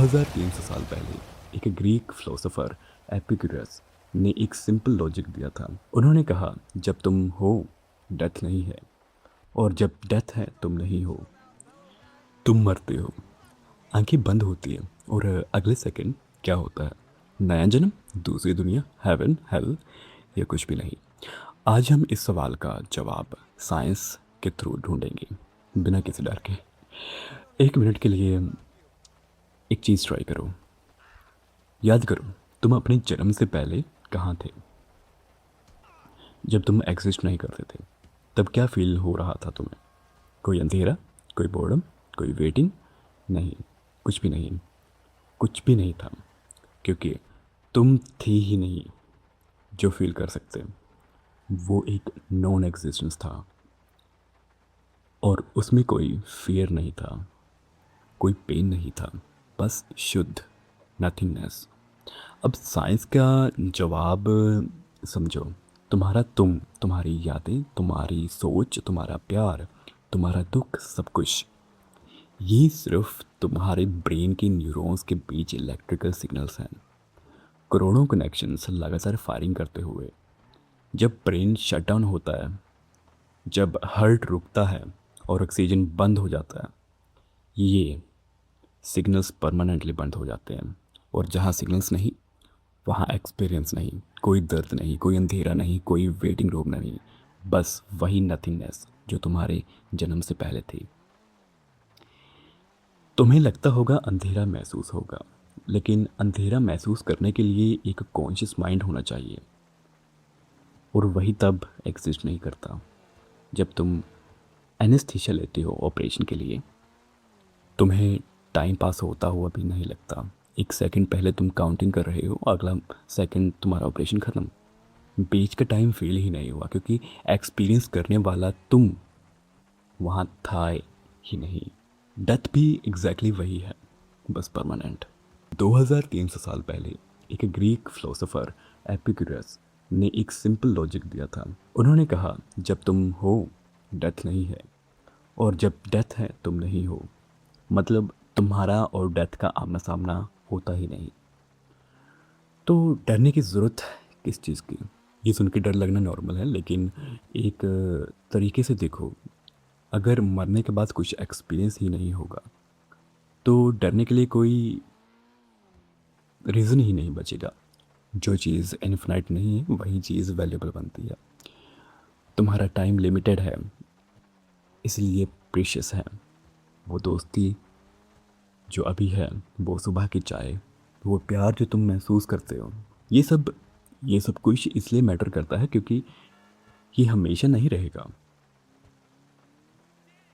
2300 साल पहले एक ग्रीक फिलोसोफर एपिक्यूरस ने एक सिंपल लॉजिक दिया था। उन्होंने कहा, जब तुम हो डेथ नहीं है, और जब डेथ है तुम नहीं हो। तुम मरते हो, आंखें बंद होती है, और अगले सेकंड क्या होता है? नया जन्म, दूसरी दुनिया, हेवन, हेल, या कुछ भी नहीं। आज हम इस सवाल का जवाब साइंस के थ्रू ढूंढेंगे, बिना किसी डर के। एक मिनट के लिए एक चीज़ ट्राई करो। याद करो, तुम अपने जन्म से पहले कहाँ थे? जब तुम एग्जिस्ट नहीं करते थे, तब क्या फील हो रहा था तुम्हें? कोई अंधेरा, कोई बोर्डम, कोई वेटिंग? नहीं, कुछ भी नहीं। कुछ भी नहीं था, क्योंकि तुम थी ही नहीं जो फील कर सकते। वो एक नॉन एग्जिस्टेंस था, और उसमें कोई फियर नहीं था, कोई पेन नहीं था, बस शुद्ध नथिंगनेस। अब साइंस का जवाब समझो। तुम्हारा तुम, तुम्हारी यादें, तुम्हारी सोच, तुम्हारा प्यार, तुम्हारा दुख, सब कुछ, ये सिर्फ तुम्हारे ब्रेन के न्यूरॉन्स के बीच इलेक्ट्रिकल सिग्नल्स हैं। करोड़ों कनेक्शंस लगातार फायरिंग करते हुए। जब ब्रेन शट डाउन होता है, जब हार्ट रुकता है और ऑक्सीजन बंद हो जाता है, ये सिग्नल्स परमानेंटली बंद हो जाते हैं। और जहाँ सिग्नल्स नहीं, वहाँ एक्सपीरियंस नहीं, कोई दर्द नहीं, कोई अंधेरा नहीं, कोई वेटिंग रूम नहीं, बस वही नथिंगनेस जो तुम्हारे जन्म से पहले थी। तुम्हें लगता होगा अंधेरा महसूस होगा, लेकिन अंधेरा महसूस करने के लिए एक कॉन्शियस माइंड होना चाहिए, और वही तब एग्जिस्ट नहीं करता जब तुम एनेस्थीसिया लेते हो ऑपरेशन के लिए। तुम्हें टाइम पास होता हुआ भी नहीं लगता। एक सेकंड पहले तुम काउंटिंग कर रहे हो, अगला सेकंड तुम्हारा ऑपरेशन ख़त्म। बीच का टाइम फील ही नहीं हुआ, क्योंकि एक्सपीरियंस करने वाला तुम वहाँ था ही नहीं। डेथ भी एग्जैक्टली वही है, बस परमानेंट। 2300 साल पहले एक ग्रीक फिलोसोफर एपिक्यूरस ने एक सिंपल लॉजिक दिया था। उन्होंने कहा, जब तुम हो डेथ नहीं है, और जब डेथ है तुम नहीं हो। मतलब तुम्हारा और डेथ का आमना सामना होता ही नहीं। तो डरने की ज़रूरत किस चीज़ की? ये सुन के डर लगना नॉर्मल है, लेकिन एक तरीके से देखो, अगर मरने के बाद कुछ एक्सपीरियंस ही नहीं होगा, तो डरने के लिए कोई रीज़न ही नहीं बचेगा। जो चीज़ इनफिनाइट नहीं है, वही चीज़ वैल्यूबल बनती है। तुम्हारा टाइम लिमिटेड है, इसलिए प्रीशियस है। वो दोस्ती जो अभी है, वो सुबह की चाय, वो प्यार जो तुम महसूस करते हो, ये सब कुछ इसलिए मैटर करता है क्योंकि ये हमेशा नहीं रहेगा।